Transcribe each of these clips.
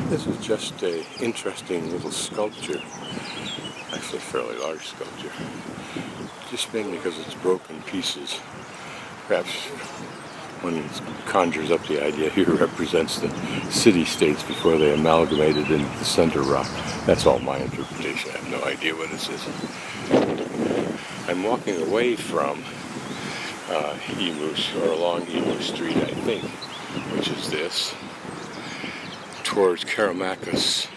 This is just an interesting little sculpture, actually a fairly large sculpture, just mainly because it's broken pieces. Perhaps one conjures up the idea here represents the city-states before they amalgamated into the center rock. That's all my interpretation. I have no idea what this is. I'm walking away from Emus, or along Emu Street, I think, which is this, towards Keramakos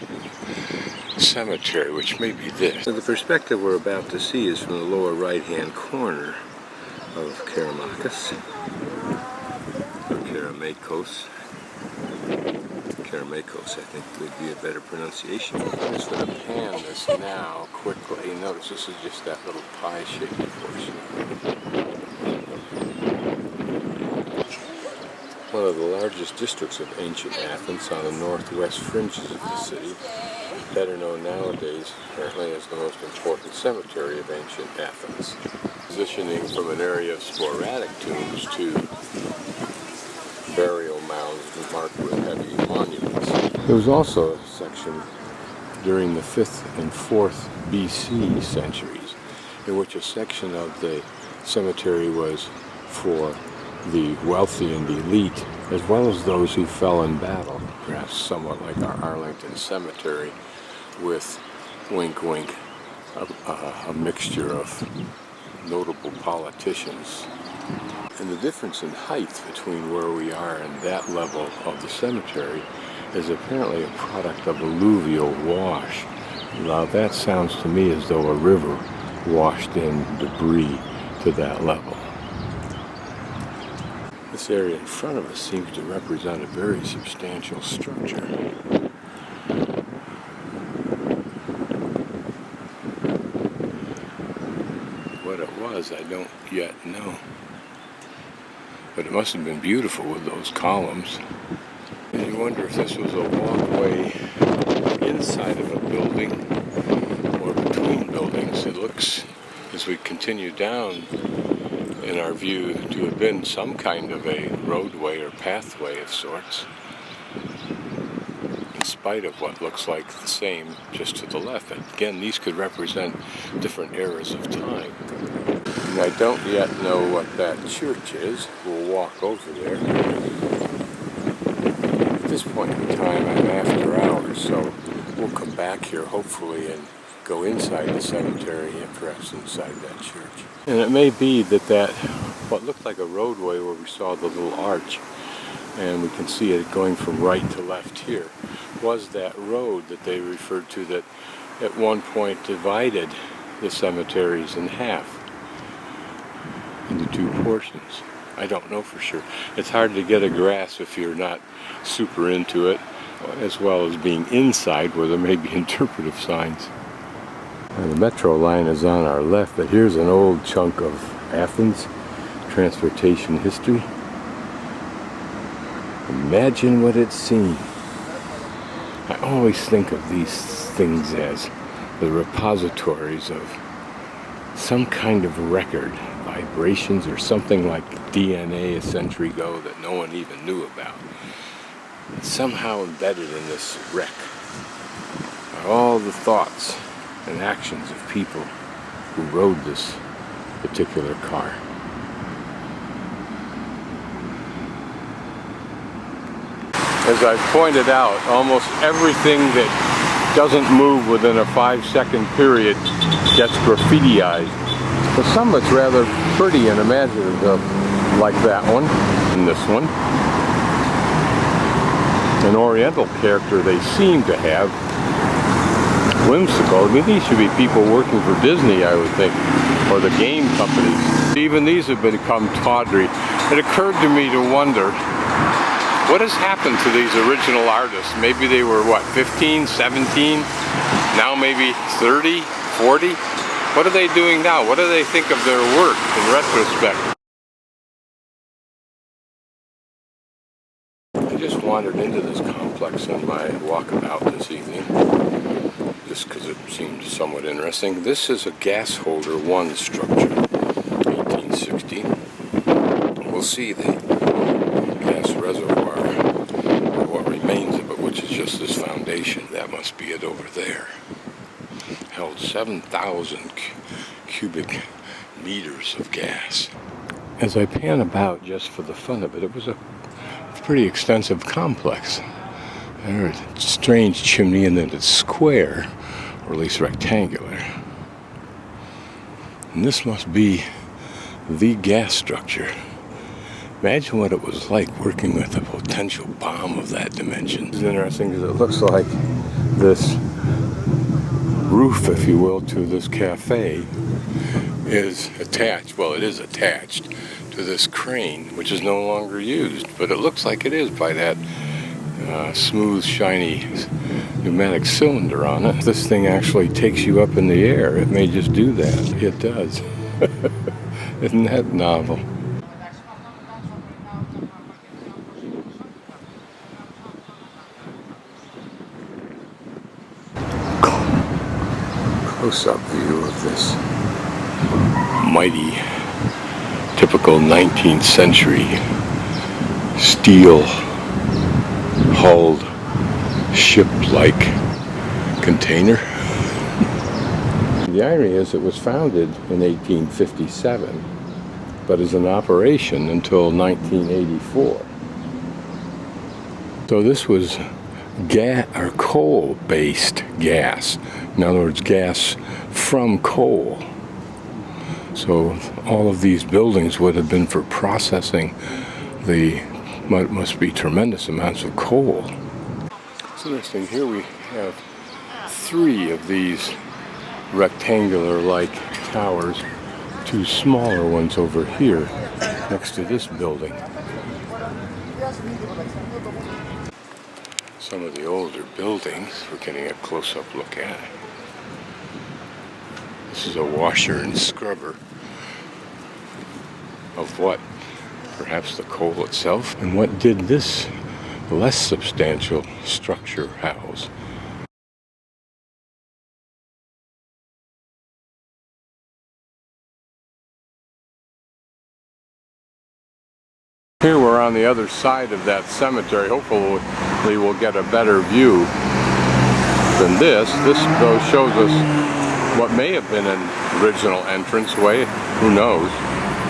Cemetery, which may be this. So the perspective we're about to see is from the lower right-hand corner of Keramakos. Keramakos, I think would be a better pronunciation. I'm just going to pan this now quickly. Notice this is just that little pie-shaped portion. One of the largest districts of ancient Athens on the northwest fringes of the city, better known nowadays apparently as the most important cemetery of ancient Athens. Positioning from an area of sporadic tombs to burial mounds marked with heavy monuments. There was also a section during the 5th and 4th BC centuries in which a section of the cemetery was for the wealthy and elite, as well as those who fell in battle, perhaps somewhat like our Arlington Cemetery, with, wink wink, a mixture of notable politicians. And the difference in height between where we are and that level of the cemetery is apparently a product of alluvial wash. Now that sounds to me as though a river washed in debris to that level. This area in front of us seems to represent a very substantial structure. What it was, I don't yet know. But it must have been beautiful with those columns. And you wonder if this was a walkway inside of a building or between buildings. It looks, as we continue down in our view, to have been some kind of a roadway or pathway of sorts, in spite of what looks like the same just to the left. Again, these could represent different eras of time. And I don't yet know what that church is. We'll walk over there. At this point in time, I'm after hours, so we'll come back here hopefully and go inside the cemetery and perhaps inside that church. And it may be that what looked like a roadway where we saw the little arch, and we can see it going from right to left here, was that road that they referred to that at one point divided the cemeteries in half into two portions. I don't know for sure. It's hard to get a grasp if you're not super into it, as well as being inside where there may be interpretive signs. And the metro line is on our left, but here's an old chunk of Athens transportation history. Imagine what it's seen. I always think of these things as the repositories of some kind of record, vibrations or something like DNA a century ago that no one even knew about. And somehow embedded in this wreck are all the thoughts and actions of people who rode this particular car. As I've pointed out, almost everything that doesn't move within a 5-second period gets graffitiized. But some of it's rather pretty and imaginative, like that one and this one. An oriental character they seem to have. Whimsical. I mean, these should be people working for Disney, I would think, or the game companies. Even these have become tawdry. It occurred to me to wonder, what has happened to these original artists? Maybe they were, what, 15, 17? Now maybe 30, 40? What are they doing now? What do they think of their work in retrospect? I just wandered into this complex on my walkabout this evening, just because it seemed somewhat interesting. This is a gas holder 1 structure, 1860. We'll see the gas reservoir, or what remains of it, which is just this foundation. must be it over there. Held 7,000 cubic meters of gas. As I pan about just for the fun of it, it was a pretty extensive complex. There's a strange chimney, and then it's square, or at least rectangular. And this must be the gas structure. Imagine what it was like working with a potential bomb of that dimension. It's interesting because it looks like this roof, if you will, to this cafe is attached, well, it is attached to this crane, which is no longer used, but it looks like it is by that smooth, shiny pneumatic cylinder on it. This thing actually takes you up in the air. It may just do that. It does. Isn't that novel? Close-up view of this mighty, typical 19th century steel-hulled ship-like container. The irony is it was founded in 1857, but is in operation until 1984. So this was gas or coal-based gas. In other words, gas from coal. So all of these buildings would have been for processing the must be tremendous amounts of coal. It's interesting. Here we have 3 of these rectangular-like towers, 2 smaller ones over here next to this building. Some of the older buildings we're getting a close-up look at. This is a washer and scrubber of what? Perhaps the coal itself? And what did this less substantial structure house? Here we're on the other side of that cemetery. Hopefully we'll get a better view than this. This though shows us what may have been an original entranceway. Who knows?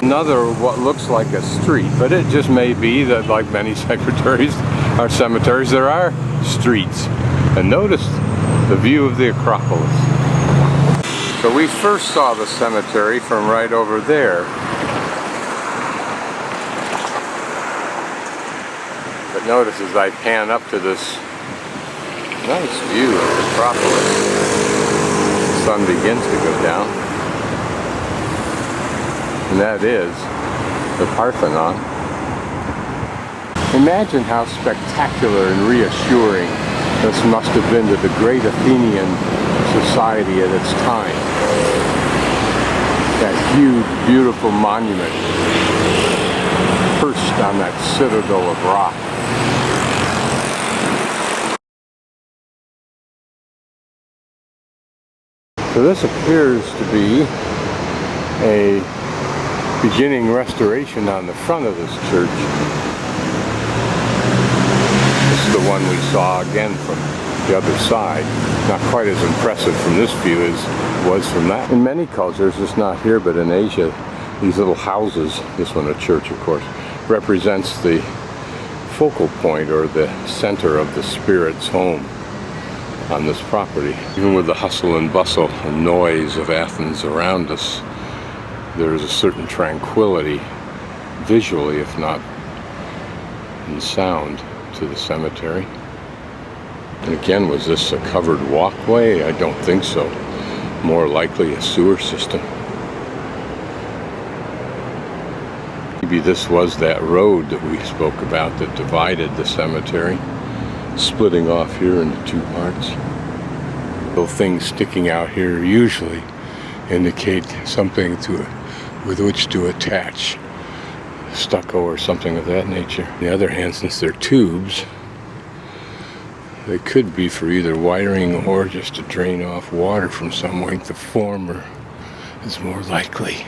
Another what looks like a street, but it just may be that, like many cemeteries, there are streets. And notice the view of the Acropolis. So we first saw the cemetery from right over there. But notice as I pan up to this nice view of the Acropolis, the sun begins to go down. And that is the Parthenon. Imagine how spectacular and reassuring this must have been to the great Athenian society at its time. That huge, beautiful monument perched on that citadel of rock. So this appears to be a beginning restoration on the front of this church. This is the one we saw again from the other side. Not quite as impressive from this view as it was from that. In many cultures, it's not here, but in Asia, these little houses, this one a church of course, represents the focal point or the center of the spirit's home on this property. Even with the hustle and bustle and noise of Athens around us, there is a certain tranquility, visually if not in sound, to the cemetery. And again, was this a covered walkway? I don't think so. More likely a sewer system. Maybe this was that road that we spoke about that divided the cemetery, splitting off here into 2 parts. Little things sticking out here usually indicate something with which to attach stucco or something of that nature. On the other hand, since they're tubes, they could be for either wiring or just to drain off water from somewhere. The former is more likely.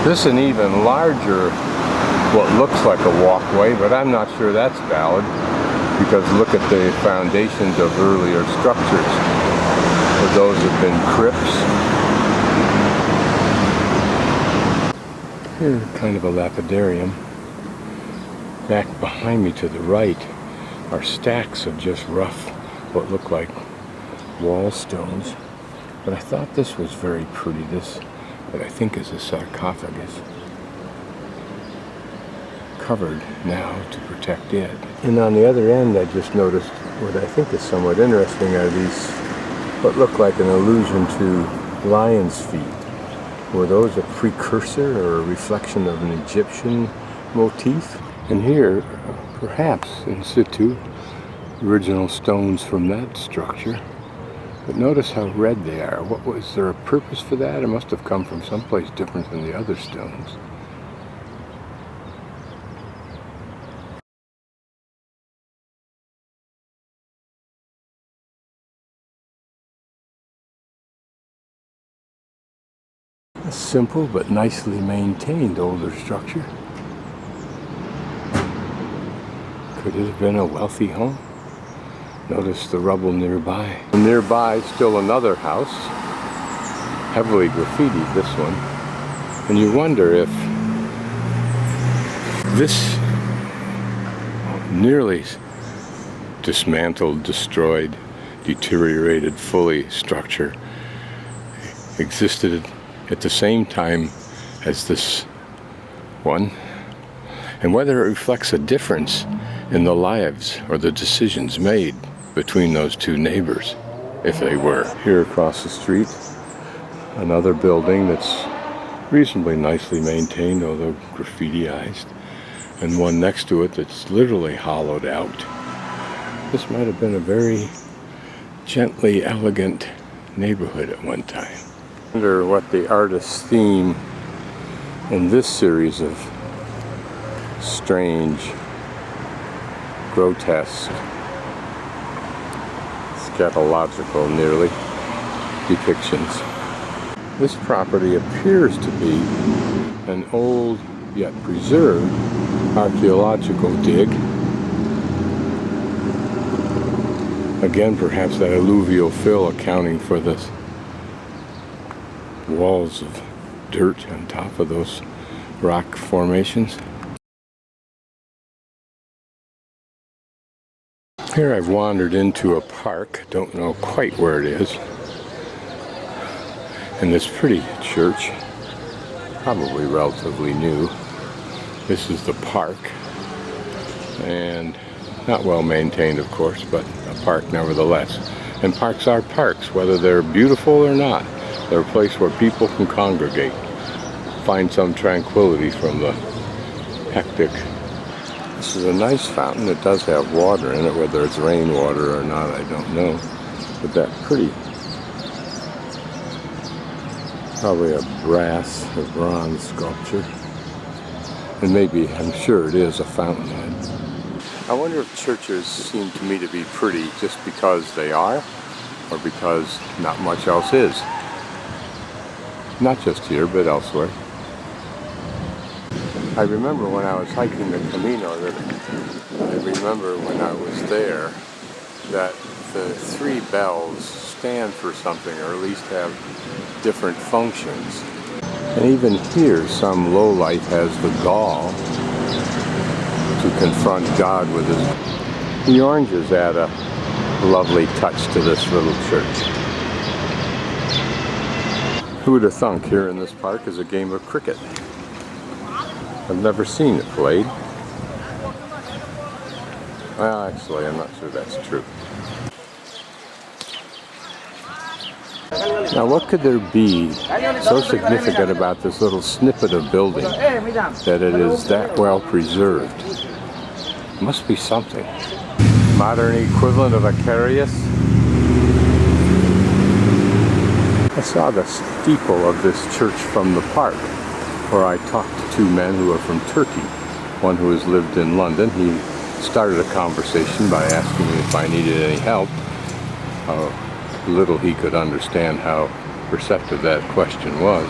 This is an even larger, what looks like a walkway, but I'm not sure that's valid, because look at the foundations of earlier structures. Where those have been crypts. Here, kind of a lapidarium. Back behind me to the right are stacks of just rough, what look like wall stones. But I thought this was very pretty, this, what I think is a sarcophagus. Covered now to protect it. And on the other end, I just noticed what I think is somewhat interesting are these, what look like an allusion to lion's feet. Were those a precursor or a reflection of an Egyptian motif? And here, perhaps in situ, original stones from that structure. But notice how red they are. What was there a purpose for that? It must have come from someplace different than the other stones. A simple but nicely maintained older structure. Could it have been a wealthy home? Notice the rubble nearby. And nearby, still another house, heavily graffitied, this one. And you wonder if this nearly dismantled, destroyed, deteriorated fully structure existed at the same time as this one, and whether it reflects a difference in the lives or the decisions made between those two neighbors, if they were. Here across the street, another building that's reasonably nicely maintained, although graffitiized, and one next to it that's literally hollowed out. This might have been a very gently elegant neighborhood at one time. I wonder what the artist's theme in this series of strange, grotesque, scatological nearly depictions. This property appears to be an old yet preserved archaeological dig. Again, perhaps that alluvial fill accounting for the walls of dirt on top of those rock formations. Here I've wandered into a park, don't know quite where it is, and this pretty church, probably relatively new. This is the park, and not well maintained of course, but a park nevertheless. And parks are parks, whether they're beautiful or not. They're a place where people can congregate, find some tranquility from the hectic. This is a nice fountain. It does have water in it, whether it's rainwater or not, I don't know. But that pretty, probably a brass or bronze sculpture. And maybe, I'm sure it is a fountainhead. I wonder if churches seem to me to be pretty just because they are, or because not much else is. Not just here, but elsewhere. I remember when I was hiking the Camino, I remember when I was there, that the three bells stand for something, or at least have different functions. And even here, some lowlife has the gall to confront God with his. The oranges add a lovely touch to this little church. Who would have thunk here in this park is a game of cricket? I've never seen it played. Well, actually, I'm not sure that's true. Now, what could there be so significant about this little snippet of building that it is that well preserved? Must be something. Modern equivalent of a Carius. I saw the steeple of this church from the park, where I talked to two men who are from Turkey. One who has lived in London. He started a conversation by asking me if I needed any help. Little he could understand how perceptive that question was.